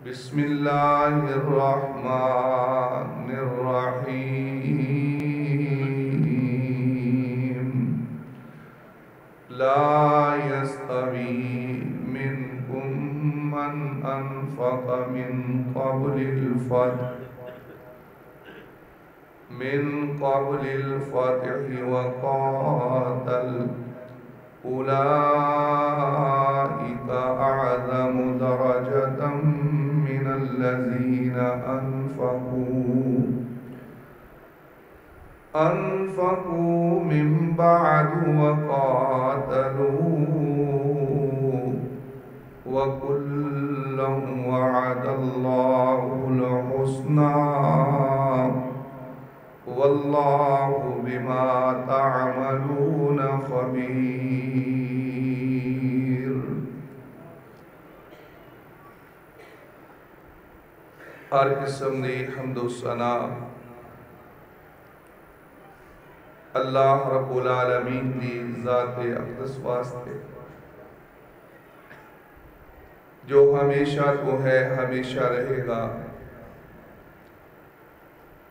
بسم اللہ الرحمن الرحیم لا يستوي منكم من أنفق من قبل الفتح وقاتل أولئك أعظم درجة من الذين أنفقوا من بعد وقاتلوا وكلا وعد الله الحسنى والله بما تعملون خبير۔ ہر قسم دی حمد و ثنا اللہ رب العالمین دی ذات اقدس واسطے جو ہمیشہ تو ہے ہمیشہ رہے گا،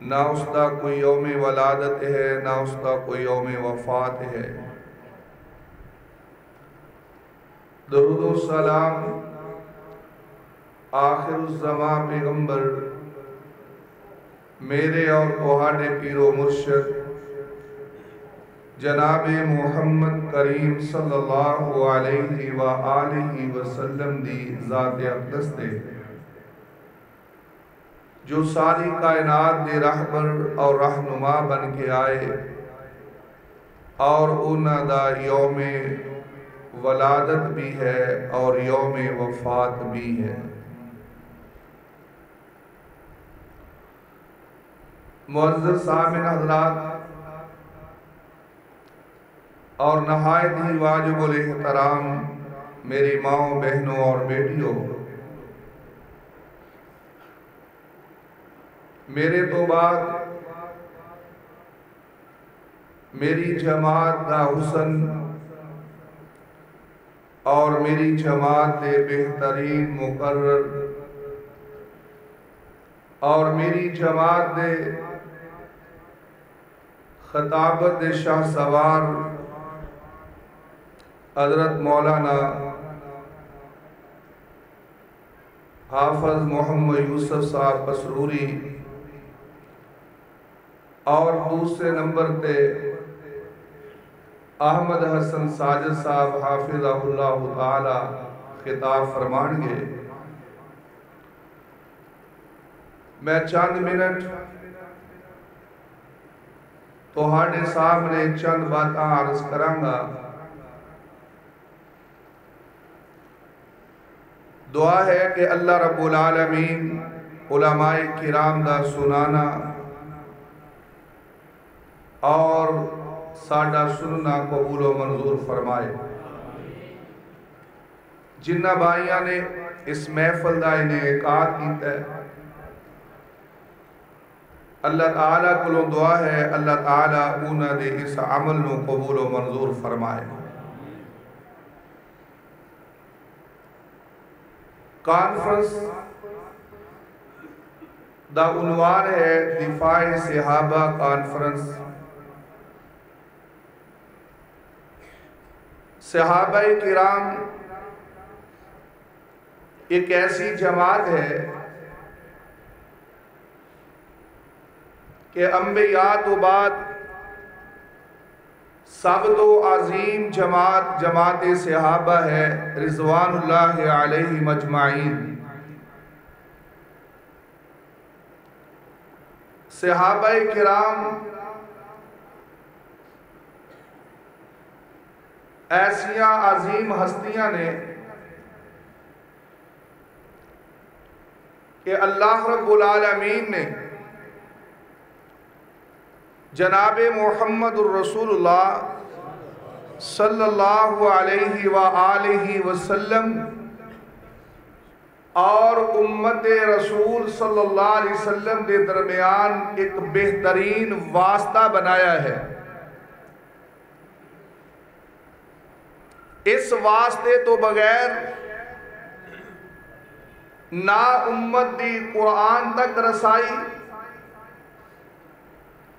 نہ اس کا کوئی یوم ولادت ہے نہ اس کا کوئی یوم وفات ہے۔ درود و سلام آخر الزمان پیغمبر میرے اور تہاڈے پیر و مرشد جناب محمد کریم صلی اللہ علیہ وآلہ وسلم دی ذات اقدس دے جو ساری کائنات دے رہبر اور رہنما بن کے آئے اور انہاں دا یوم ولادت بھی ہے اور یوم وفات بھی ہے۔ معزز سامعین حضرات اور نہایت ہی واجب الاحترام میری ماؤں بہنوں اور بیٹیوں، میرے تو بعد میری جماعت دا حسن اور میری جماعت دے بہترین مقرر اور میری جماعت دے خطابت دے شاہ سوار حضرت مولانا حافظ محمد یوسف صاحب پسروری اور دوسرے نمبر تے احمد حسن ساجد صاحب حافظہ اللہ تعالی خطاب فرمان گے۔ میں چند منٹ تہاڈے سامنے چند باتاں عرض کراں گا۔ دعا ہے کہ اللہ رب العالمین علماء کرام دا سنانا اور ساڈا سننا قبول و منظور فرمائے۔ جنہ بھائیاں نے اس محفل دا انعقاد کیتا ہے، اللہ تعالیٰ کو دعا ہے اللہ تعالیٰ انہاں دے اس عمل نو قبول و منظور فرمائے۔ کانفرنس دا عنوان ہے دفاع صحابہ کانفرنس۔ صحابہ کرام ایک ایسی جماعت ہے کہ انبیاء تو بعد سب تو عظیم جماعت صحابہ ہے رضوان اللہ علیہ مجمعین۔ صحابہ کرام ایسیاں عظیم ہستیاں نے کہ اللہ رب العالمین نے جناب محمد الرسول اللہ صلی اللہ علیہ وآلہ وسلم اور امت رسول صلی اللہ علیہ وسلم دے درمیان ایک بہترین واسطہ بنایا ہے۔ اس واسطے تو بغیر نہ امت دی قرآن تک رسائی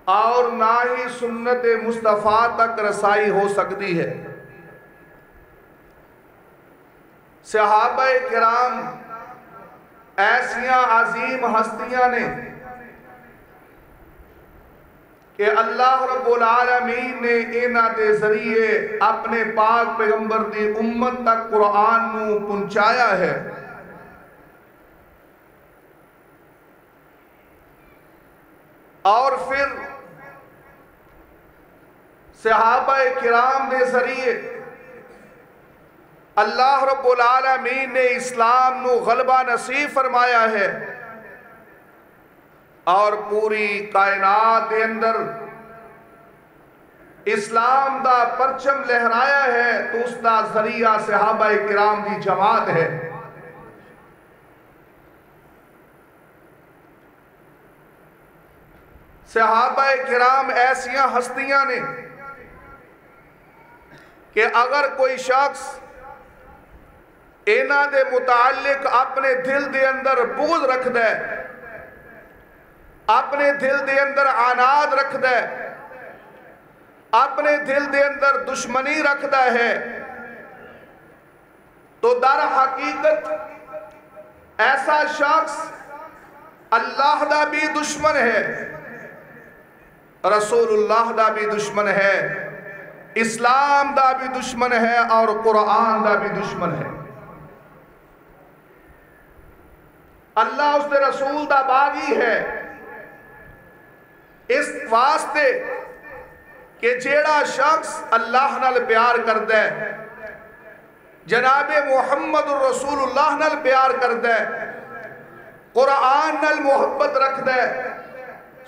اور نہ ہی سنت مصطفیٰ تک رسائی ہو سکتی ہے۔ صحابہ کرام ایسیاں عظیم ہستیاں نے کہ اللہ رب العالمین نے انہاں دے ذریعے اپنے پاک پیغمبر دی امت تک قرآن نو پہنچایا ہے۔ اور پھر صحابہ کرام دے ذریعے اللہ رب العالمین نے اسلام نو غلبہ نصیب فرمایا ہے، اور پوری کائنات دے اندر اسلام دا پرچم لہرایا ہے، تو اس دا ذریعہ صحابہ کرام دی جماعت ہے۔ صحابہ کرام ایسیاں ہستیاں نے کہ اگر کوئی شخص انہاں دے متعلق اپنے دل دے اندر بغض رکھ دے، اپنے دل دے اندر عناد رکھ دے، اپنے دل دے اندر دشمنی رکھ دے ہے، تو در حقیقت ایسا شخص اللہ دا بھی دشمن ہے، رسول اللہ دا بھی دشمن ہے، اسلام دا بھی دشمن ہے، اور قرآن دا بھی دشمن ہے۔ اللہ اس دے رسول دا باغی ہے، اس واسطے کہ جیڑا شخص اللہ نال پیار کردے، جناب محمد رسول اللہ نال پیار کردے، قرآن نال محبت رکھ دے،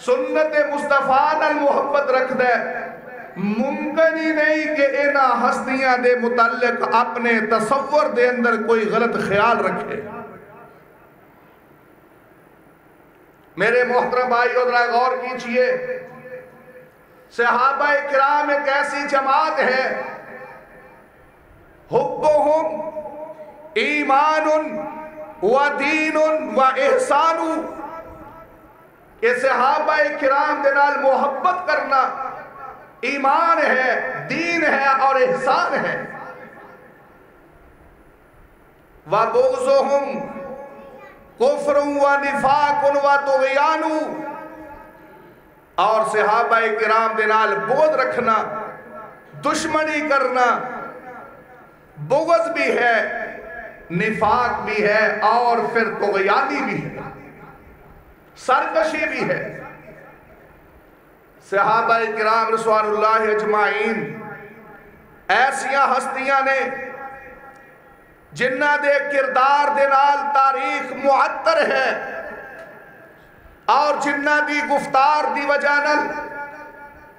سنت مصطفیٰ نال محبت رکھ دے، ممکن ہی نہیں کہ انہاں ہستیاں دے متعلق اپنے تصور دے اندر کوئی غلط خیال رکھے۔ میرے محترم بھائی ذرا غور کیجئے، صحابہ کرام ایک ایسی جماعت ہے، حبہم ایمان و دین و احسان، کہ صحابہ کرام دے نال محبت کرنا ایمان ہے، دین ہے اور احسان ہے۔ وَبُغْضُهُمْ کفر و نفاق و طغیان، اور صحابہ کرام دے نال بغض رکھنا، دشمنی کرنا، بغض بھی ہے، نفاق بھی ہے، اور پھر طغیانی بھی ہے، سرکشی بھی ہے۔ صحابہ کرام رضوان اللہ اجمعین ایسیاں ہستیاں نے جنہ دے کردار دے نال تاریخ معطر ہے، اور جنہ دی گفتار دی وجہ نال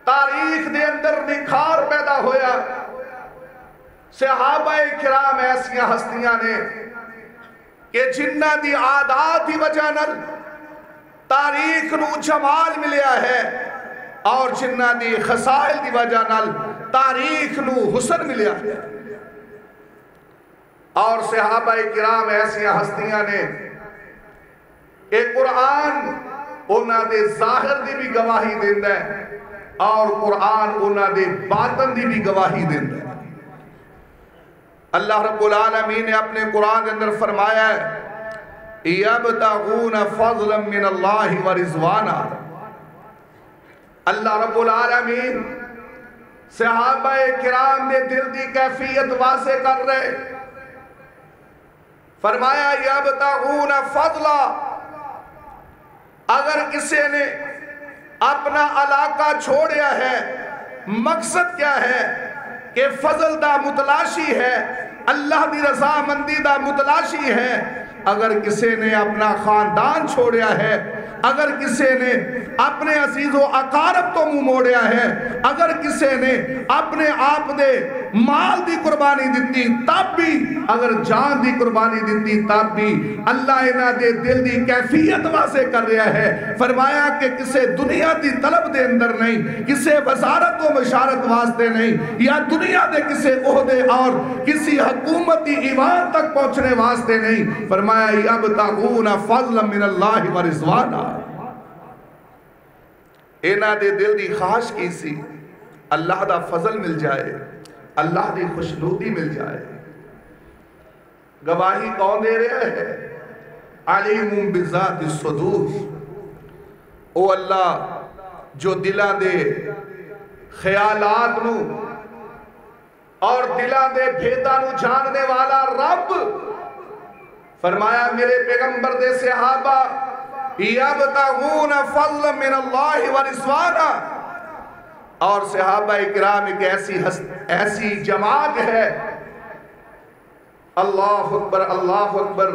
تاریخ دے اندر نکھار پیدا ہویا۔ صحابہ کرام ایسیاں ہستیاں نے کہ جنہ دی عادات دی وجہ نال تاریخ نو جمال ملیا ہے، اور جنہ دی خصائل دی وجہ نال تاریخ نو حسن ملیا ہے۔ اور صحابہ کرام ایسیاں ہستیاں نے کہ قرآن انہاں دے ظاہر دی بھی گواہی دیندہ ہے، اور قرآن انہاں دے باطن دی بھی گواہی دیندہ ہے۔ اللہ رب العالمین نے اپنے قرآن دے اندر فرمایا ہے، یبتغون فضلا من اللہ ورضوانا۔ اللہ رب العالمین صحابہ کرام نے دل دی کیفیت واضح کر رہے، فرمایا یبتغون فضلا، اگر کسی نے اپنا علاقہ چھوڑیا ہے، مقصد کیا ہے کہ فضل دا متلاشی ہے، اللہ دی رضامندی دا متلاشی ہے۔ اگر کسی نے اپنا خاندان چھوڑیا ہے، اگر کسی نے اپنے عزیز و اقارب تو منہ موڑیا ہے، اگر کسی نے اپنے آپ دے مال دی قربانی دیتی تب بھی، اگر جان دی قربانی دیتی تب بھی، اللہ انہاں دے دل دی کیفیت واضح کر رہا ہے۔ فرمایا کہ کسی دنیا دی طلب دے اندر نہیں، کسی وزارت و مشارت واسطے نہیں، یا دنیا دے کسی عہدے اور کسی حکومتی ایمان تک پہنچنے واسطے نہیں، فرمایا یبتغون فضلا من اللہ و رضوانا، انہاں دے دل دی خواہش کی سی اللہ دا فضل مل جائے، اللہ دی خوشنودی مل جائے۔ گواہی کون دے رہے ہے؟ علیم بذات الصدور، او اللہ جو دلان دے خیالات نو اور دلان دے بھیدہ نو جاننے والا رب، فرمایا میرے پیغمبر دے صحابہ یبتغون فضلا من اللہ و رضوانا، اور صحابہ اکرام ایک ایسی جماعت ہے، اللہ اکبر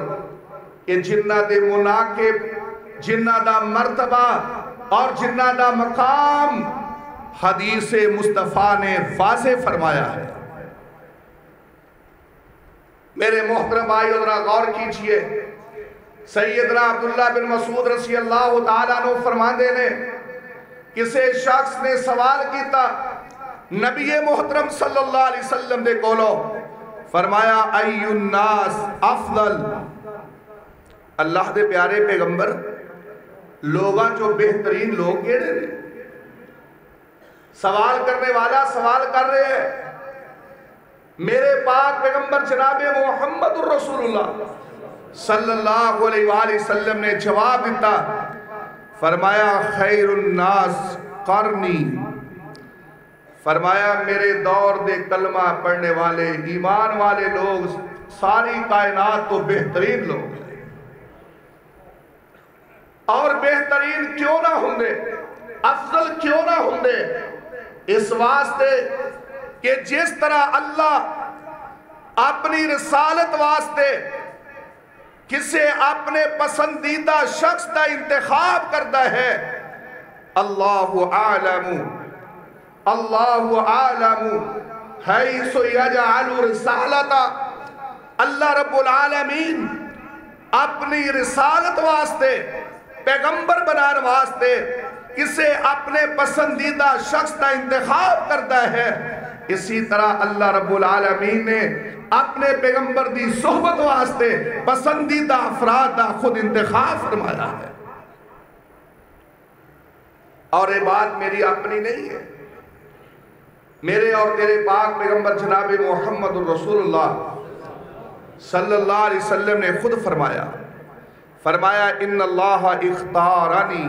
کہ جنہ دے مناقب، جنہ دا مرتبہ اور جنہ دا مقام حدیث مصطفیٰ نے واضح فرمایا ہے۔ میرے محترم بھائی ذرا غور کیجئے، سیدنا عبداللہ بن مسعود رضی اللہ تعالیٰ عنہ فرماندے نے، کسی شخص نے سوال کیتا نبی محترم صلی اللہ علیہ وسلم دے کولو، فرمایا ای الناس افضل، اللہ دے پیارے پیغمبر لوگاں جو بہترین لوگ کیڑے نے؟ سوال کرنے والا سوال کر رہے ہیں، میرے پاک پیغمبر جناب محمد الرسول اللہ صلی اللہ علیہ وآلہ وسلم نے جواب دیتا، فرمایا خیر الناس قرنی، فرمایا میرے دور دے کلمہ پڑھنے والے ایمان والے لوگ ساری کائنات تو بہترین لوگ ہیں، اور بہترین کیوں نہ ہوں دے، افضل کیوں نہ ہوں دے، اس واسطے کہ جس طرح اللہ اپنی رسالت واسطے کسے اپنے پسندیدہ شخص کا انتخاب کرتا ہے، اللہ عالم حیث یجعل رسالتا، اللہ رب العالمین اپنی رسالت واسطے پیغمبر بنان واسطے کسے اپنے پسندیدہ شخص کا انتخاب کرتا ہے، اسی طرح اللہ رب العالمین نے اپنے پیغمبر دی صحبت واسطے پسندیدہ افراد دا خود انتخاب فرمایا ہے۔ اور یہ بات میری اپنی نہیں ہے، میرے اور تیرے پاک پیغمبر جناب محمد الرسول اللہ صلی اللہ علیہ وسلم نے خود فرمایا ان اللہ اختارنی،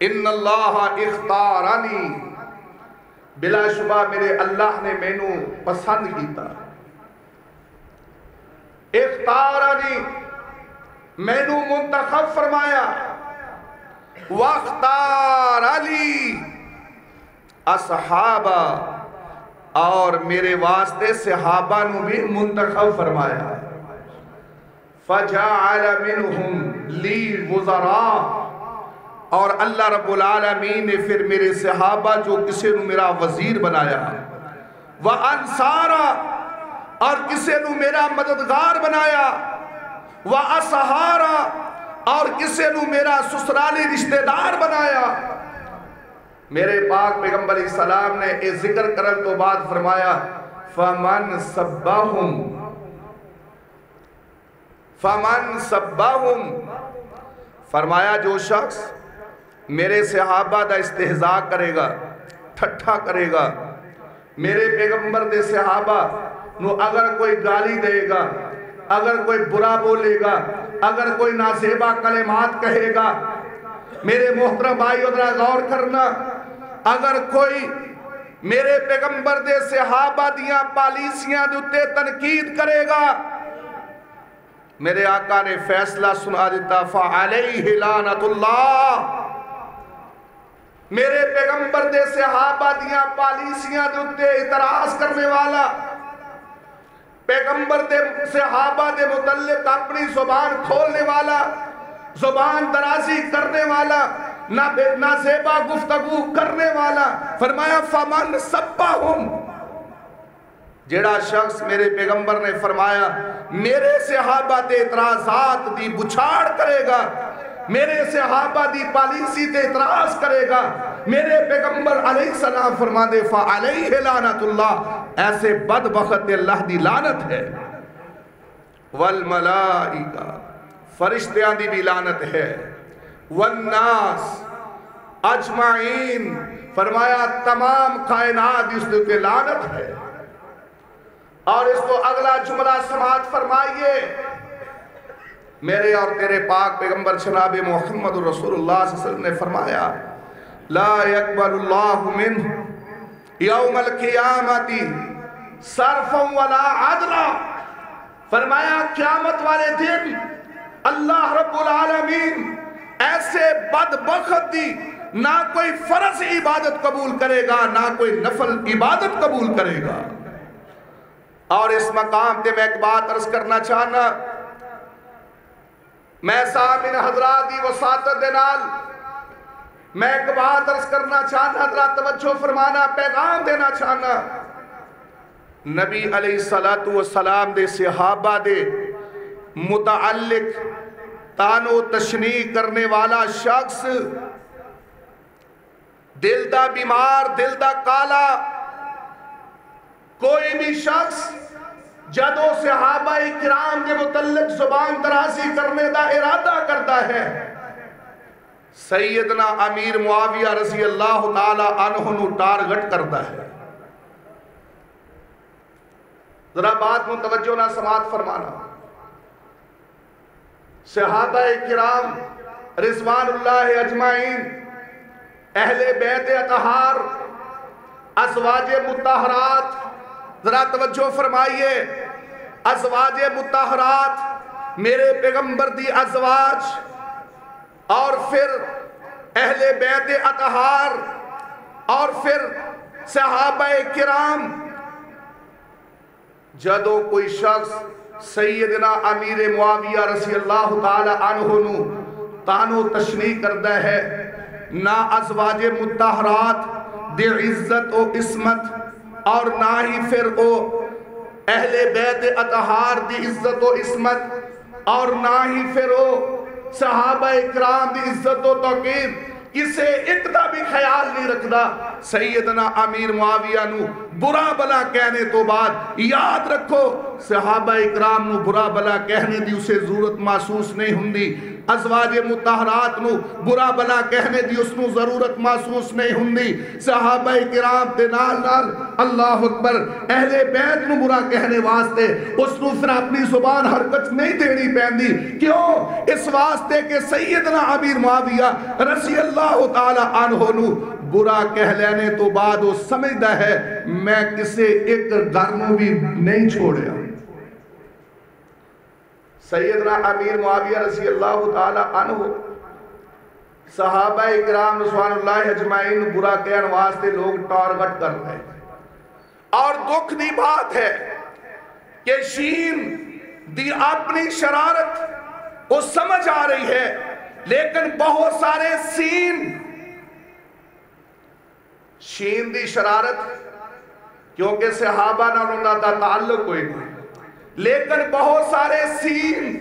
ان اللہ اختارنی، بلا شبہ میرے اللہ نے مینوں پسند کیتا، اختارنی مینوں منتخب فرمایا، واختار علی اصحابہ، اور میرے واسطے صحابہ نو بھی منتخب فرمایا، فجعل منہم لی وزراء، اور اللہ رب العالمین نے پھر میرے صحابہ جو کسے نو میرا وزیر بنایا، وَأَنصَارًا، اور کسے نو میرا مددگار بنایا، وَأَصْحَارًا، اور کسے نو میرا سسرالی رشتہ دار بنایا۔ میرے پاک پیغمبر علیہ السلام نے یہ ذکر کرن تو بعد فرمایا فَمَنْ سَبَّهُمْ، فرمایا جو شخص میرے صحابہ دا استہزاء کرے گا، ٹھٹھا کرے گا، میرے پیغمبر دے صحابہ نو اگر کوئی گالی دے گا، اگر کوئی برا بولے گا، اگر کوئی نازیبہ کلمات کہے گا، میرے محترم بھائی ادھر غور کرنا، اگر کوئی میرے پیغمبر دے صحابہ دیاں پالیسیاں دوتے تنقید کرے گا، میرے آقا نے فیصلہ سنا دیتا فَعَلَيْهِ لَعْنَةُ اللَّهِ، میرے پیغمبر دے صحابہ دیاں پالیسیاں دوتے اعتراض کرنے والا، پیغمبر دے صحابہ دے متعلق اپنی زبان کھولنے والا، زبان درازی کرنے والا، نازیبہ گفتگو کرنے والا، فرمایا فَمَنْ سَبَّهُمْ، جیڑا شخص میرے پیغمبر نے فرمایا میرے صحابہ دے اعتراضات دی بچھاڑ کرے گا، میرے صحابہ دی پالیسی تے اعتراض کرے گا، میرے پیغمبر علیہ السلام فرما دے فعلیہ لعنت اللہ، ایسے بدبخت اللہ دی لعنت ہے، والملائکہ فرشتیاں دی بھی لعنت ہے، والناس اجمعین فرمایا تمام کائنات اس کے لعنت ہے۔ اور اس کو اگلا جملہ سماعت فرمائیے، میرے اور تیرے پاک پیغمبر جناب محمد رسول اللہ صلی اللہ علیہ وسلم نے فرمایا لا يقبل اللہ منہ یوم القیامت صرفا ولا عدلا، فرمایا قیامت والے دن اللہ رب العالمین ایسے بدبخت دی نہ کوئی فرض عبادت قبول کرے گا نہ کوئی نفل عبادت قبول کرے گا۔ اور اس مقام تے میں ایک بات عرض کرنا چاہنا، میں سامعین حضرات دی وساطت دے نال میں ایک بات عرض کرنا چاہنا، حضرات توجہ فرمانا، پیغام دینا چاہنا۔ نبی علیہ السلام دے صحابہ دے متعلق تانو تشنیع کرنے والا شخص دل دا بیمار، دل دا کالا کوئی بھی شخص جدو صحابہ کرام کے متعلق زبان درازی کرنے دا ارادہ کرتا ہے، سیدنا امیر معاویہ رضی اللہ تعالی عنہ نو ٹارگٹ کرتا ہے۔ ذرا بات متوجہ نہ سماعت فرمانا، صحابہ کرام رضوان اللہ اجمعین، اہل بیت اطہار، ازواج مطہرات، ذرا توجہ فرمائیے، ازواج مطہرات میرے پیغمبر دی ازواج، اور پھر اہل بیت اطہار، اور پھر صحابہ کرام، جدو کوئی شخص سیدنا امیر معاویہ رضی اللہ تعالی عنہ نو تانو تشنیع کرتا ہے، نہ ازواج مطہرات دی عزت و عصمت اور نہ ہی پھر او اہل بیت اطہار دی عزت و عصمت اور نہ ہی پھر او صحابہ اکرام دی عزت و توقیر کسے اقدا بھی خیال نہیں رکھدا، سیدنا امیر معاویہ نو برا بلا کہنے تو بعد یاد رکھو صحابہ اکرام نو برا بلا کہنے دی اسے ضرورت محسوس نہیں ہوندی، ازواج مطہرات نو برا بلا کہنے دی اس نو ضرورت محسوس نہیں ہوندی، صحابہ کرام تے نال نال اللہ اکبر اہل بیت نو برا کہنے واسطے اس نو پھر اپنی زبان حرکت نہیں دینی پیندی، کیوں؟ اس واسطے کہ سیدنا امیر معاویہ رضی اللہ تعالی عنہ نو برا کہہ لینے تو بعد وہ سمجھتا ہے میں کسے ایک گھرنوں بھی نہیں چھوڑیا۔ سیدنا امیر معاویہ رضی اللہ تعالی عنہ صحابہ اکرام رضوان اللہ اجمعین برا کہنے واسطے لوگ ٹارگٹ کر رہے ہیں، اور دکھ دی بات ہے کہ شین دی اپنی شرارت وہ سمجھ آ رہی ہے، لیکن بہت سارے شین دی شرارت کیونکہ صحابہ نہ انہوں دا تعلق کوئی نہیں، لیکن بہت سارے سین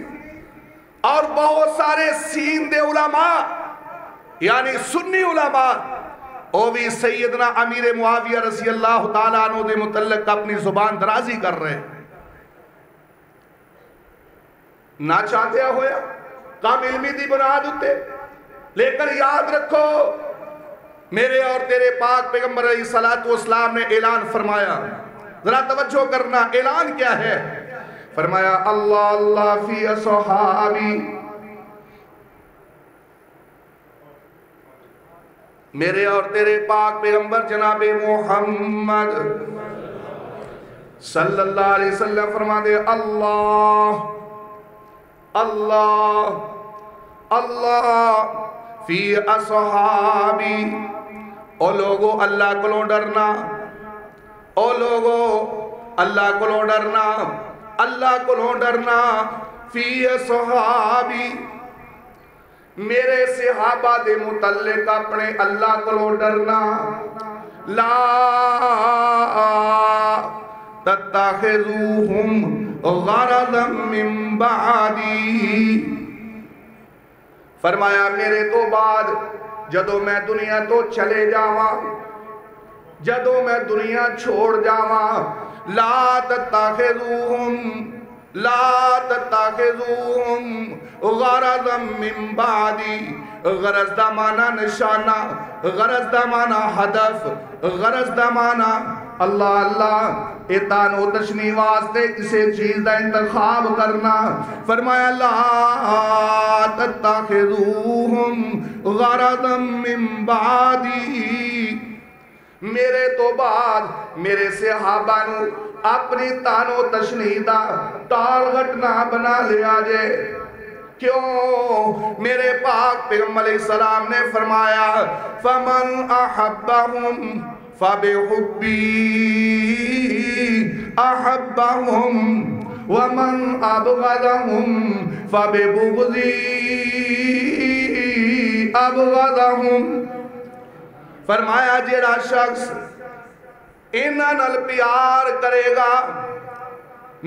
اور بہت سارے سین دے علماء یعنی سنی علماء وہ بھی سیدنا امیر معاویہ رضی اللہ تعالیٰ عنہ دے متعلق اپنی زبان درازی کر رہے نہ چاہتے ہویا کام علمی دی بناد ہوتے، لیکن یاد رکھو میرے اور تیرے پاک پیغمبر علیہ السلام نے اعلان فرمایا، ذرا توجہ کرنا، اعلان کیا ہے؟ فرمایا اللہ اللہ فی اصحابی، میرے اور تیرے پاک پیغمبر جناب محمد صلی اللہ علیہ وسلم فرما دے اللہ اللہ اللہ فی اصحابی، او لوگو اللہ کو ڈرنا، او لوگو اللہ کو ڈرنا، اللہ کو ڈرنا، فی اصحابی میرے صحابہ دے متعلق اپنے اللہ کو ڈرنا، لا تتخذوہم غرضا من بعدی، فرمایا میرے تو بعد جدو میں دنیا تو چلے جاواں، جدو میں دنیا چھوڑ جاواں، لا تتخذوہم غرضا من بعدی، غرض دا معنی نشانہ، غرض دا معنی ہدف، غرض دا معنی اللہ اللہ اتان و تشنی واسطے کسے چیز دا انتخاب کرنا۔ فرمایا لا تتخذوہم غرضا من بعدی، میرے تو بعد میرے صحابہ نو اپنی تانو تشنیدہ ٹارگٹ نہ بنا لیا جائے۔ کیوں؟ میرے پاک پیغمبر علیہ السلام نے فرمایا فَمَنْ أَحَبَّهُمْ فَبِحُبِّي أَحَبَّهُمْ وَمَنْ أَبْغَضَهُمْ فَبِبُغْضِي أَبْغَضَهُمْ۔ فرمایا جیڑا شخص انہاں نال پیار کرے گا،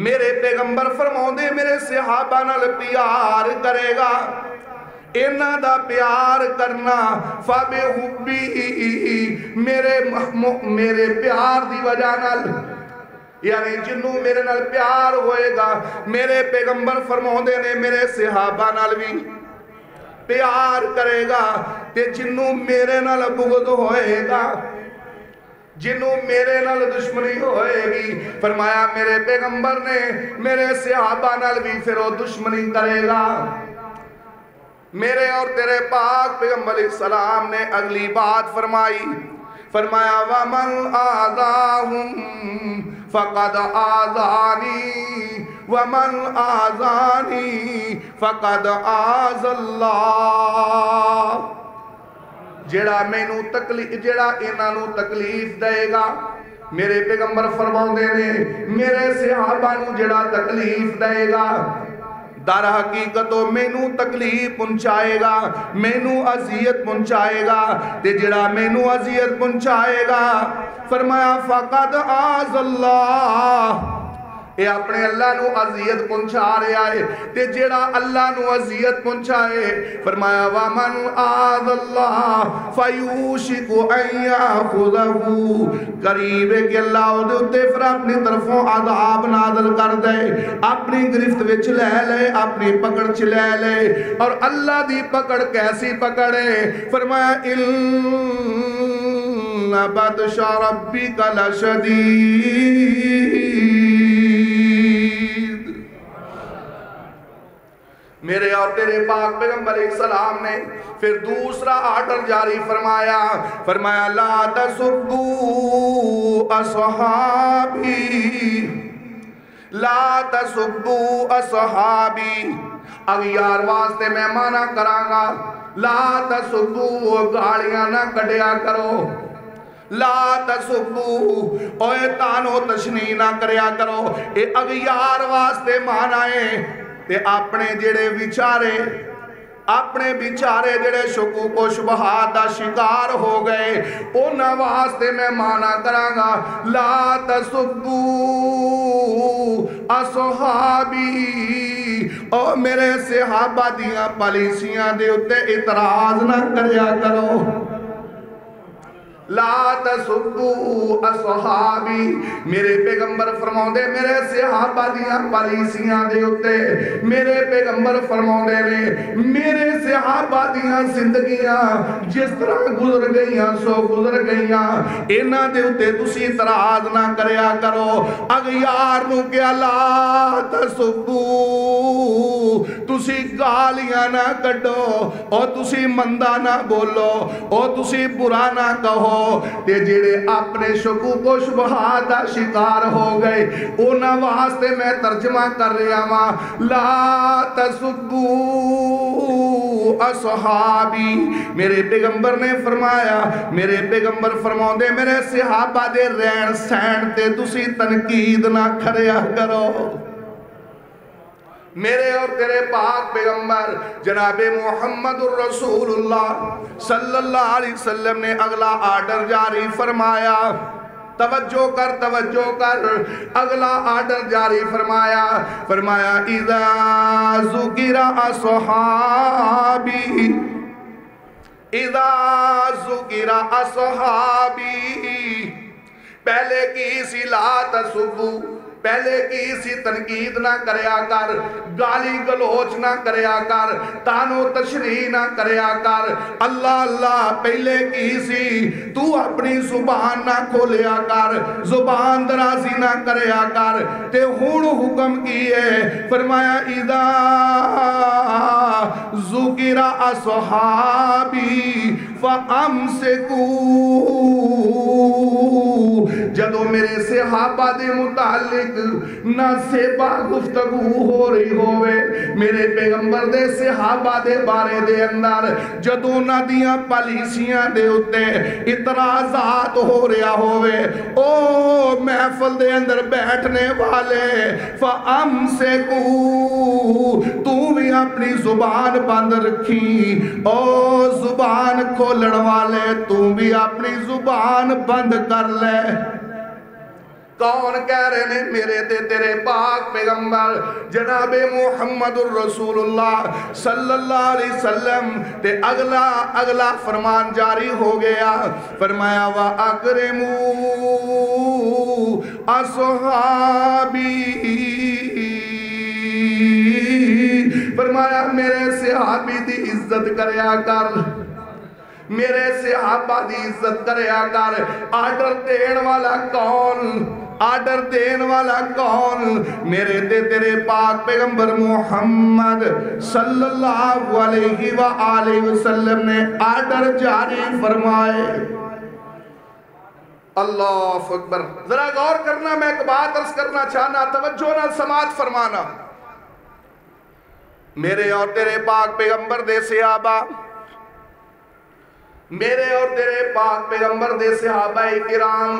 میرے پیغمبر فرماؤں دے میرے صحابہ نال پیار کرے گا، انہاں دا پیار کرنا فَبِحُبِّي، میرے پیار دی وجہ نال، یعنی جنوں میرے نال پیار ہوئے گا، میرے پیغمبر فرماؤں دے نے میرے صحابہ نال بھی پیار کرے گا، تے جنوں میرے نال بغض ہوئے گا، جنوں میرے نال دشمنی ہوئے گی، فرمایا میرے پیغمبر نے میرے صحابہ نال بھی پھر وہ دشمنی کرے گا۔ میرے اور تیرے پاک پیغمبر علیہ السلام نے اگلی بات فرمائی، فرمایا وَمَنْ آذَاهُمْ فَقَدْ آذَانِي وَمَنْ آذَانِي فَقَدْ آذَ اللَّهِ۔ جیڑا انہاں نو تکلیف دے گا، میرے پیغمبر فرماؤں دے نے میرے صحابہ نو جیڑا تکلیف دے گا، در حقیقت مینوں تکلیف پہنچائے گا، مینوں اذیت پہنچائے گا، تے جڑا مینوں اذیت پہنچائے گا، فرمایا فقد آذ اللہ، اے اپنے اللہ نو اذیت پہنچا رہا ہے، تے جڑا اللہ نو اذیت پہنچائے، فرمایا وَمَنْ آذ اللَّهَ فَيُوشِكُ أَنْ يَأْخُذَهُ، قریب ہے کہ اللہ اُدھتے پھر اپنی طرفوں عذاب نازل کر دے، اپنی گرفت وچ لے لے، اپنی پکڑ چ لے لے، اور اللہ دی پکڑ کیسی پکڑ ہے؟ فرمایا إِنَّ بَطْشَ رَبِّكَ لَشَدِيدٌ۔ میرے اور تیرے پاک پیغمبر علیہ السلام نے پھر دوسرا آرڈر جاری فرمایا، فرمایا لا تسبوا اصحابی، لا تسبوا اصحابی، اغیار واسطے میں مانا کرانگا، لا تسبوا گاڑیاں نہ کٹیا کرو، لا تسبوا اوے تانو تشنی نہ کریا کرو، اے اغیار واسطے مانا ہے، تے اپنے جڑے جڑے شکوک و شبہات دا شکار ہو گئے، انہاں واسطے میں مانا کرانگا لا تسبوا اصحابی، او میرے صحابہ دیاں پالیسیاں دے اتے اعتراض نہ کریا کرو، لا تسبوا اصحابی، میرے پیغمبر فرماؤں دے میرے صحابہ دیاں پالیسیاں دے اتے، میرے پیغمبر فرماؤں دے میرے صحابہ دیاں زندگیاں جس طرح گزر گئیاں سو گزر گئیاں، انہاں دے اتے تسی اعتراض نہ کریا کرو، اغیار نو کیا لا تسبوا، تسی گالیاں نہ کڈو، اور تسی مندہ نہ بولو، اور تسی برا نہ کہو، تے جڑے اپنے شکوک و شبہات دا شکار ہو گئے، انہاں واسطے میں ترجمہ کر رہا ہوں لا تسبوا اصحابی۔ میرے پیغمبر نے فرمایا، میرے پیغمبر فرماؤں دے میرے صحابہ دے رہن سہن تے تسی تنقید نہ کھریا کرو۔ میرے اور تیرے پاک پیغمبر جناب محمد الرسول اللہ صلی اللہ علیہ وسلم نے اگلا آرڈر جاری فرمایا، توجہ کر اگلا آرڈر جاری فرمایا، اذا ذکر اصحابی اذا ذکر اصحابی، پہلے کی سی لا تسبو، پہلے کی سی تنقید نہ کریا کر، گالی گلوچ نہ کریا کر، تانو تشریح نہ کریا کر، اللہ اللہ پہلے کی سی تو اپنی زبان نہ کھولیا کر، زبان درازی نہ کریا کر، تے ہون حکم کیے فرمایا اذا ذکر اصحابی فامسکو، جدو میرے صحابہ دے متعلق نہ سیبا گفتگو ہو رہی ہوئے، میرے پیغمبر دے صحابہ دے بارے دے اندر جدو نہ دیاں پالیسیاں دے اتے اعتراضات ہو رہا ہوئے، او محفل دے اندر بیٹھنے والے فَأَمْسِكُوا، تو بھی اپنی زبان بند رکھی، او زبان کھولن والے تو بھی اپنی زبان بند کر لے۔ کون کہہ رہے ہیں؟ میرے تے تیرے پاک پیغمبر جناب محمد الرسول اللہ صلی اللہ علیہ وسلم تے اگلا فرمان جاری ہو گیا، فرمایا وَأَكْرِمُوا أَصْحَابِي، فرمایا میرے صحابی دی عزت کریا کر، میرے صحابہ دی عزت کریا کر۔ آرڈر دین والا کون؟ آرڈر دین والا کون؟ میرے تے تیرے پاک پیغمبر محمد صلی اللہ علیہ وآلہ وسلم نے آرڈر جاری فرمائے۔ اللہ اکبر، ذرا غور کرنا، میں ایک بات عرض کرنا چاہنا، توجہ نہ سماعت فرمانا۔ میرے اور تیرے پاک پیغمبر دے صحابہ، میرے اور تیرے پاک پیغمبر دے صحابہ کرام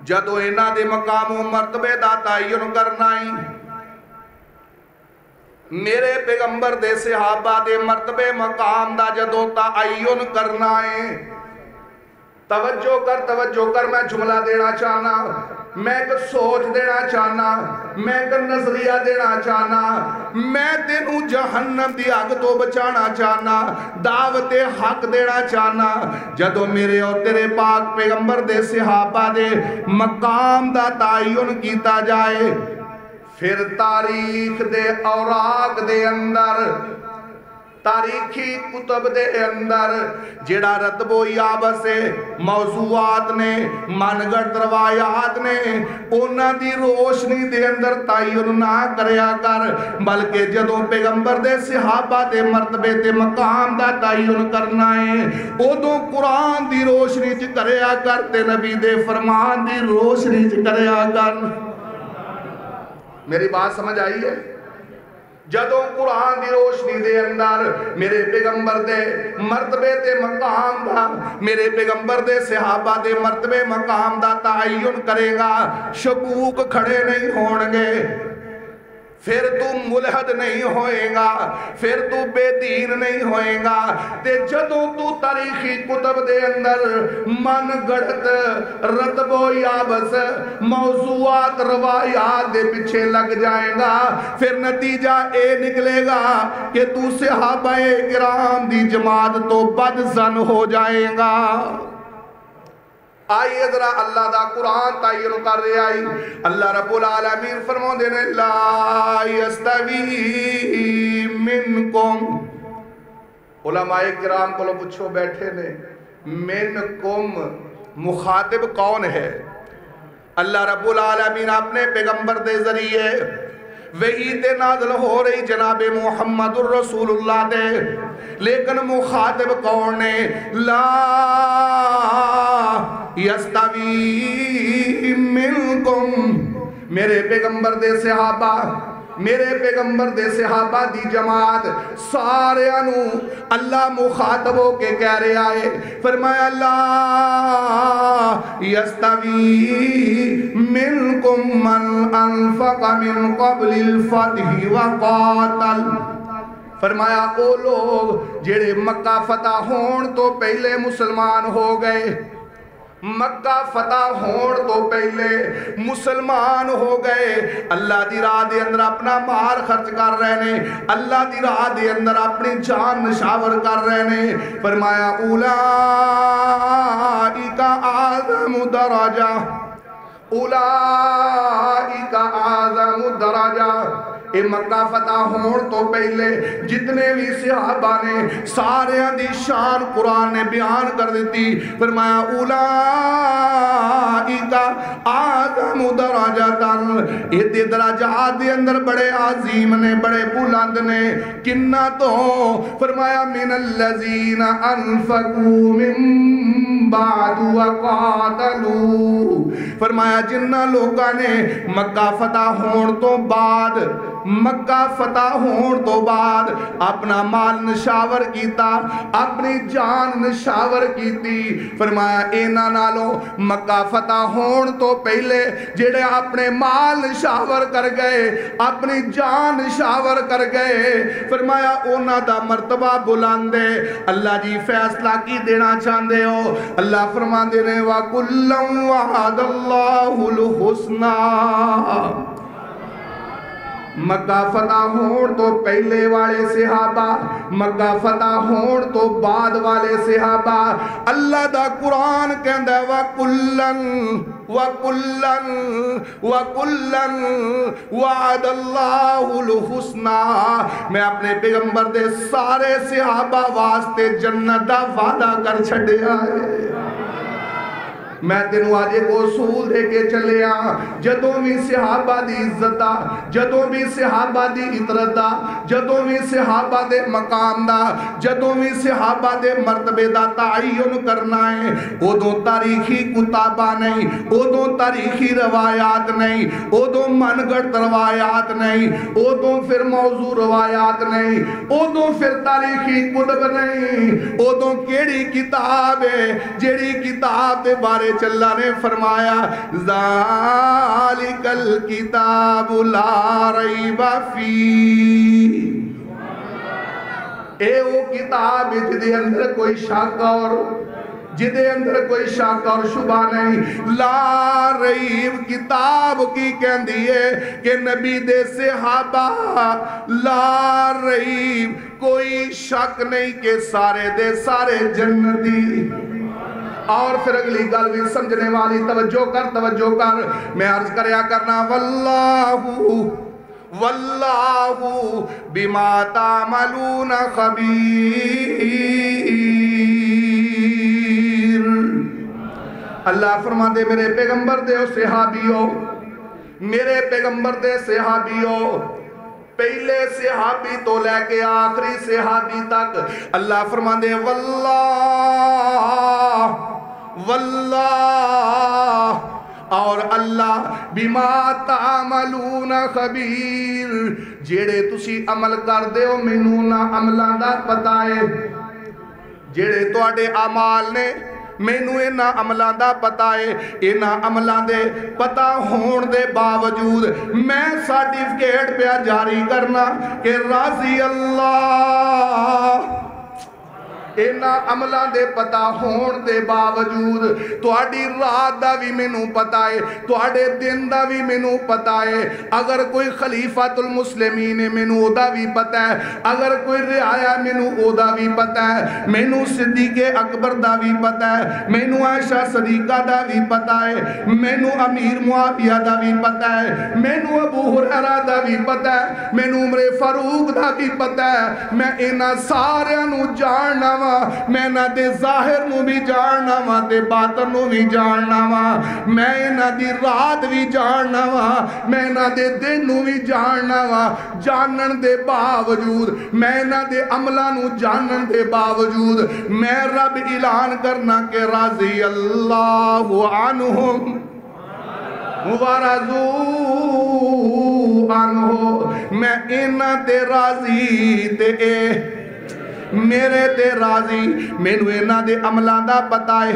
جدو انہ دے مقام و مرتبے دا تعین کرنائی، میرے پیغمبر دے صحابہ دے مرتبے مقام دا جدو تعین کرنائی، توجہ کر، میں جملہ دینا چاہنا، میں ایک سوچ دینا چاہنا، میں ایک نظریہ دینا چاہنا، میں تینوں جہنم دی آگ تو بچانا چاہنا، دعوت حق دینا چاہنا۔ جدو میرے اور تیرے پاک پیغمبر دے صحابہ دے مقام دا تعین کیتا جائے، پھر تاریخ دے اوراق دے اندر، تاریخی کتب دے اندر جڑا رتب و یابس موضوعات نے، منگڑ روایات نے، انہاں دی روشنی دے اندر تعین نہ کریا کر، بلکہ جدوں پیغمبر دے صحابہ دے مرتبے تے مقام دا تعین کرنا ہے، ادوں قرآن دی روشنی چ کریا کر تے نبی دے فرمان دی روشنی چ کریا کر۔ میری بات سمجھ آئی ہے؟ جدوں قرآن دی روشنی دے اندر میرے پیغمبر دے مرتبے تے مقام دا، میرے پیغمبر دے صحابہ دے مرتبے مقام دا تعین کرے گا، شکوک کھڑے نہیں ہونگے، پھر تو ملحد نہیں ہوئے گا، پھر تو بے دین نہیں ہوئے گا۔ تے جدوں تو تاریخی کتب دے اندر من گڑت رتب و یابس موضوعات روایات دے پیچھے لگ جائے گا، پھر نتیجہ اے نکلے گا کہ تو صحابہ کرام دی جماعت تو بدزن ہو جائے گا۔ آئیے ذرا اللہ دا قرآن تعین کر رہے آئی، اللہ رب العالمین فرمو دینے لا یستوی منکم، علماء کرام کو لو پوچھو بیٹھے نے، منکم مخاطب کون ہے؟ اللہ رب العالمین اپنے پیغمبر دے ذریعے وحی نازل ہو رہی جناب محمد الرسول اللہ دے، لیکن مخاطب کون نے؟ لا یستوی منکم، میرے پیغمبر دے صحابہ، میرے پیغمبر دے صحابہ دی جماعت سارے انو اللہ مخاطب ہو کے کہہ رہے آئے، فرمایا لا یستوی منکم من انفق من قبل الفتح وقاتل، فرمایا او لوگ جڑے مکہ فتح ہون تو پہلے مسلمان ہو گئے، مکہ فتح ہون تو پہلے مسلمان ہو گئے، اللہ دی راہ دے اندر اپنا مال خرچ کر رہے نے، اللہ دی راہ دے اندر اپنی جان نشاور کر رہے نے۔ فرمایا اولئک اعظم درجہ، اولئک اعظم درجہ۔ اے مکہ فتح ہون تو پہلے جتنے بھی صحابہ نے سارے دی شان قرآن نے بیان کر دیتی۔ فرمایا اولئک اعظم درجاتن، یہ درجات دے اندر بڑے عظیم نے، بڑے بلند نے، کنہ تو فرمایا من الذین انفقوا من بعد وقاتلوا، فرمایا جنہ لوگاں نے مکہ فتح ہون تو بعد، مکہ فتح ہون تو بعد اپنا مال نشاور کیتا، اپنی جان نشاور کیتی۔ فرمایا اینا نالو مکہ فتح ہون تو پہلے جڑے اپنے مال نشاور کر گئے، اپنی جان نشاور کر گئے، فرمایا اونا دا مرتبہ بلاندے۔ اللہ جی فیصلہ کی دینا چاندے ہو؟ اللہ فرما دینے وَكُلًّا وَعَدَ اللَّهُ الْحُسْنَى۔ مکہ فتح ہون تو پہلے والے صحابہ، مکہ فتح ہون تو بعد والے صحابہ، اللہ دا قرآن کہندہ ہے وَكُلًّا وَعَدَ اللَّهُ الْحُسْنَى۔ میں اپنے پیغمبر دے سارے صحابہ واسطے جنت دا وعدہ کر چھڑے آئے۔ میں تینوں آج ایک اصول دے کے چلے جدوں بھی صحابہ دی عزت دا، جدوں بھی صحابہ دی عطرت دا، جدوں بھی صحابہ دے مقام دا، جدوں بھی صحابہ دے مرتبے دا تعین کرنا ہے، ادوں تاریخی کتابہ نہیں، ادوں تاریخی روایات نہیں، ادوں من گھڑت روایات نہیں، ادوں پھر موضوع روایات نہیں، ادوں پھر تاریخی کتب نہیں، ادوں کیڑی کتاب ہے جیڑی کتاب دے بارے اللہ نے فرمایا ذالک الکتاب لا ریب فیہ، اے وہ کتاب جدے اندر کوئی شک اور جدے اندر کوئی شک اور شبہ نہیں۔ لا ریب کتاب کی کہندی ہے کہ نبی دے صحابہ، لا ریب کوئی شک نہیں کہ سارے دے سارے جنتی۔ اور پھر اگلی گل بھی سمجھنے والی، توجہ کر، میں عرض کریا کرنا واللہ بما تعملون خبیر۔ اللہ فرما دے میرے پیغمبر دے صحابیوں، میرے پیغمبر دے صحابیوں، پہلے صحابی تو لے کے آخری صحابی تک اللہ فرما دے واللہ اور اللہ بما تعملون خبیر، جیڑے تسی عمل کر دے ہو مینوں نہ عملاں دا پتہ ہے، جیڑے تواڈے اعمال نے مینوں انہاں عملاں دا پتہ ہے، انہاں عملاں دے پتہ ہون دے باوجود میں سرٹیفکیٹ پہ جاری کرنا کہ راضی اللہ، اینا عملہ دے پتہ ہون دے باوجود تواڈی رات دا بھی مینوں پتہ ہے، تواڈے دن دا بھی مینوں پتہ ہے، اگر کوئی خلیفۃ المسلمین مینوں دا بھی پتہ ہے، اگر کوئی رعایا مینوں دا بھی پتہ ہے، مینوں صدیق اکبر دا بھی پتہ ہے، مینوں عائشہ صدیقہ دا بھی پتہ ہے، مینوں امیر معاویہ دا بھی پتہ ہے، مینوں ابو ہریرہ دا بھی پتہ ہے، مینوں عمر فاروق دا بھی پتہ ہے، میں انہاں سارے نو جاننا وا، میں نہ دے ظاہر نو بھی جاننا وا تے باطن نو بھی جاننا وا، میں نہ دی رات بھی جاننا وا، میں نہ دے دن نو بھی جاننا وا، جانن دے باوجود میں نہ دے عملہ نو جانن دے باوجود میں رب اعلان کرنا کہ راضی اللہ عنہم ورضوا عنہ، میں انہاں تے راضی تے میرے تے راضی، مینوں انہاں دے عملاں دا پتہ ہے،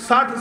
60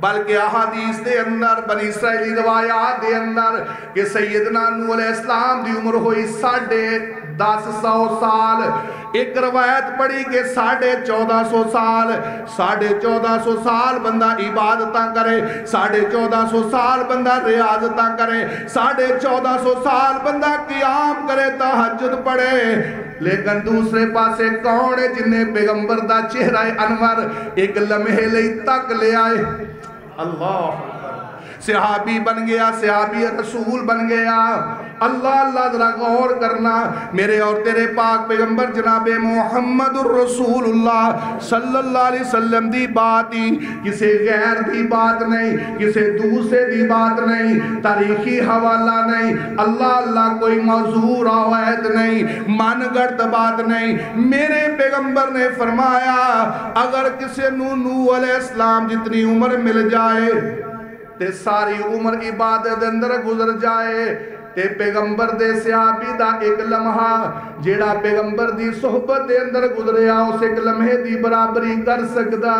بلکہ احادیث دے اندر بنی اسرائیلی روایات دے اندر کہ سیدنا نوح علیہ السلام دی عمر ہوئی 1450 سال، ایک روایت پڑھی کہ 1450 سال، 1450 سال بندہ عبادتاں کرے، 1450 سال بندہ ریاضتاں کرے، 1450 سال بندہ قیام کرے، تہجد پڑھے، لیکن دوسرے پاسے کون ہے جنہیں پیغمبر دا چہرہ انور ایک لمحے لئی تک لے آئے؟ اللہ صحابی بن گیا، صحابی رسول بن گیا۔ اللہ ذرا غور کرنا، میرے اور تیرے پاک پیغمبر جناب محمد الرسول اللہ صلی اللہ علیہ وسلم دی بات ہی کسی غیر دی بات نہیں، کسی دوسرے دی بات نہیں، تاریخی حوالہ نہیں، اللہ کوئی موضوع روایت نہیں، من گڑت بات نہیں۔ میرے پیغمبر نے فرمایا اگر کسی نوح علیہ السلام جتنی عمر مل جائے تے ساری عمر عبادت اندر گزر جائے تے پیغمبر دے صحابی دا ایک لمحہ جیڑا پیغمبر دی صحبت دے اندر گزریا اس ایک لمحے دی برابری کر سکدا۔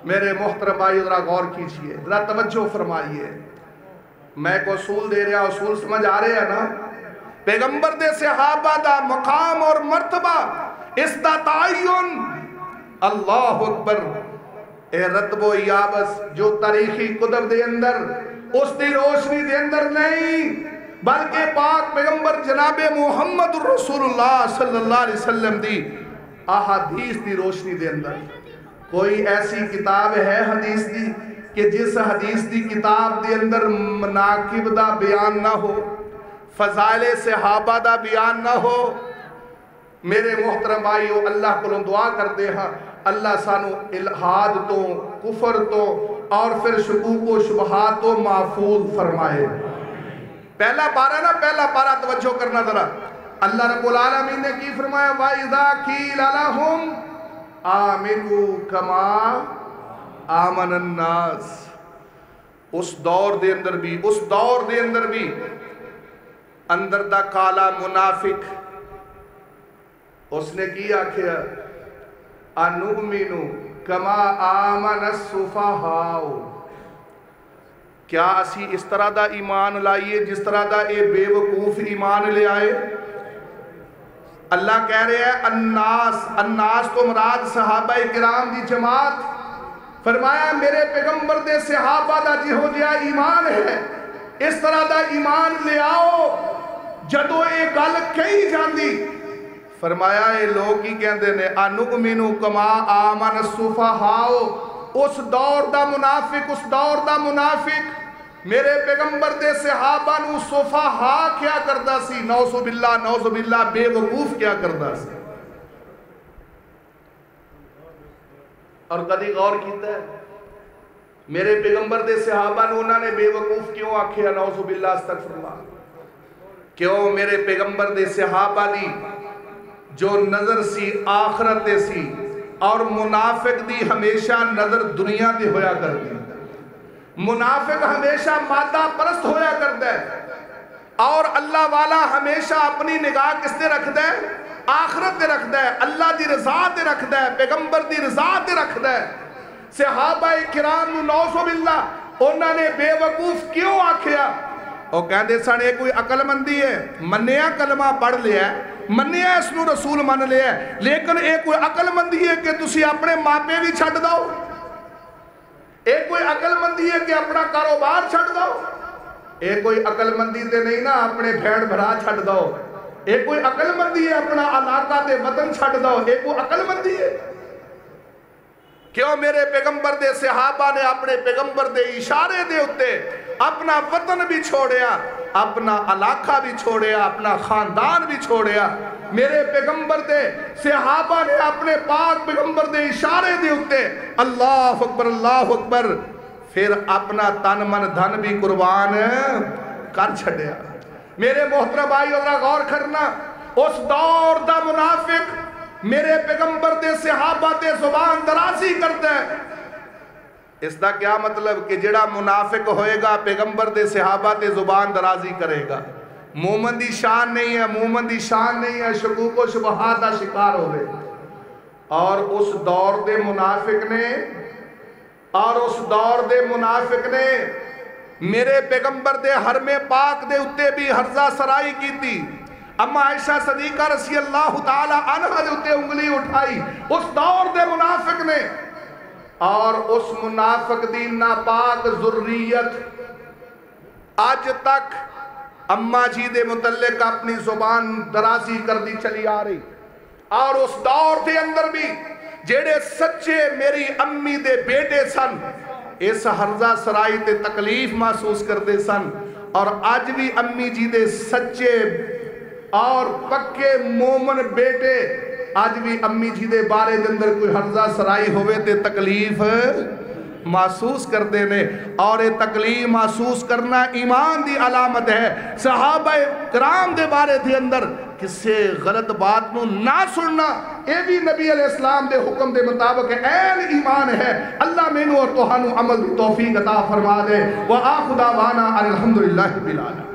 میرے محترم بھائی ذرا غور کیجئے، ذرا توجہ فرمائیے، میں کو اصول دے رہا، اصول سمجھ آ رہے ہیں نا؟ پیغمبر دے صحابہ دا مقام اور مرتبہ اس دا تعین، اللہ اکبر، اے رتب و یابس جو تاریخی قدر دے اندر اس دی روشنی دے اندر نہیں بلکہ پاک پیغمبر جناب محمد الرسول اللہ صلی اللہ علیہ وسلم دی احادیث دی روشنی دے اندر۔ کوئی ایسی کتاب ہے حدیث دی کہ جس حدیث دی کتاب دے اندر مناقب دا بیان نہ ہو، فضائل صحابہ دا بیان نہ ہو؟ میرے محترم بھائیو اللہ کو دعا کرتے ہیں اللہ سانو الہاد تو کفر تو اور پھر شکوک و شبہات تو محفوظ فرمائے۔ پہلا پارا نا، پہلا پارا توجہ کرنا ذرا، اللہ رب العالمین نے کی فرمایا وَإِذَا قِيلَ لَهُمْ آمِنُوا كَمَا آمَنَ النَّاسِ۔ اس دور دے اندر بھی اندر دا کالا منافق اس نے کی آکھیا انُؤْمِنُ کما آمن السفہاء، کیا اسی اس طرح دا ایمان لائیے جس طرح دا اے بے وقوف ایمان لے آئے؟ اللہ کہہ رہے ہیں الناس تو مراد صحابہ کرام دی جماعت، فرمایا میرے پیغمبر دے صحابہ دا جہو جہا ایمان ہے اس طرح دا ایمان لے آؤ۔ جدو اے گل کہی جاندی فرمایا اے لوگ ہی کہندے نے انُؤْمِنُ کما آمن السفہاء، اس دور دا منافق میرے پیغمبر دے صحابہ نو سفہاء کیا کردا سی، نعوذ باللہ بے وقوف کیا کردا سی۔ اور کدی غور کیتا ہے میرے پیغمبر دے صحابہ نو انہوں نے بے وقوف کیوں آکھیا؟ نعوذ باللہ استغفر اللہ۔ کیوں میرے پیغمبر دے صحابہ دی جو نظر سی آخرت دے سی اور منافق دی ہمیشہ نظر دنیا دے ہویا کر دی۔ منافق ہمیشہ مادہ پرست ہویا کر دے اور اللہ والا ہمیشہ اپنی نگاہ کس دے رکھ دے؟ آخرت دے رکھ دے، اللہ دی رضا دے رکھ دے، پیغمبر دی رضا دے رکھ دے۔ صحابہ کرام نعوذ باللہ انہوں نے بے وقوف کیوں آکھیا؟ وہ کہندے سانے کوئی عقل مندی ہے، منیا کلمہ پڑھ لیا ہے، منیا اس نو رسول من لیا ہے، لیکن ایک کوئی عقل مندی ہے کہ تسی اپنے ماپے بھی چھڑ دو؟ ایک کوئی عقل مندی ہے کہ اپنا کاروبار چھڑ دو؟ ایک کوئی عقل مندی تے نہیں نا اپنے بھیڑ بھرا چھڑ دو؟ ایک کوئی عقل مندی ہے اپنا علاقہ تے وطن چھڑ دو؟ ایک کوئی عقل مندی ہے؟ کیوں میرے پیغمبر دے صحابہ نے اپنے پیغمبر دے اشارے دے ہوتے اپنا وطن بھی چھوڑیا، اپنا علاقہ بھی چھوڑیا، اپنا خاندان بھی چھوڑیا؟ میرے پیغمبر دے صحابہ نے اپنے پاک پیغمبر دے اشارے دے ہوتے اللہ اکبر پھر اپنا تن من دھن بھی قربان کر چھڑیا۔ میرے محترم بھائی ذرا غور کرنا، اس دور دا منافق میرے پیغمبر دے صحابہ دے زبان درازی کرتا ہے۔ اس دا کیا مطلب کہ جڑا منافق ہوئے گا پیغمبر دے صحابہ دے زبان درازی کرے گا؟ مومن دی شان نہیں ہے، شکوک و شبہات دا شکار ہوئے۔ اور اس دور دے منافق نے اور اس دور دے منافق نے میرے پیغمبر دے حرم پاک دے اتے بھی ہرزہ سرائی کی تھی. اما عائشہ صدیقہ رضی اللہ تعالی عنہ دے اتے انگلی اٹھائی اس دور دے منافق نے. اور اس منافق دی ناپاک ذریت آج تک اماں جی دے متعلق اپنی زبان درازی کر دی چلی آ رہی. اور اس دور دے اندر بھی جیڑے سچے میری امی دے بیٹے سن اس ہرزہ سرائی تے تکلیف محسوس کردے سن. اور آج بھی امی جی دے سچے اور پکے مومن بیٹے آج بھی امی جی دے بارے دے اندر کوئی ہرزہ سرائی ہوئے تے تکلیف محسوس کردے نے. اور یہ تکلیف محسوس کرنا ایمان دی علامت ہے. صحابہ کرام دے بارے دے اندر کسے غلط بات نو نہ سننا یہ بھی نبی علیہ السلام دے حکم دے مطابق این ایمان ہے. اللہ مینو اور توہانو عمل دی توفیق عطا فرما دے. وآخر دعوانا الحمدللہ رب العالمین.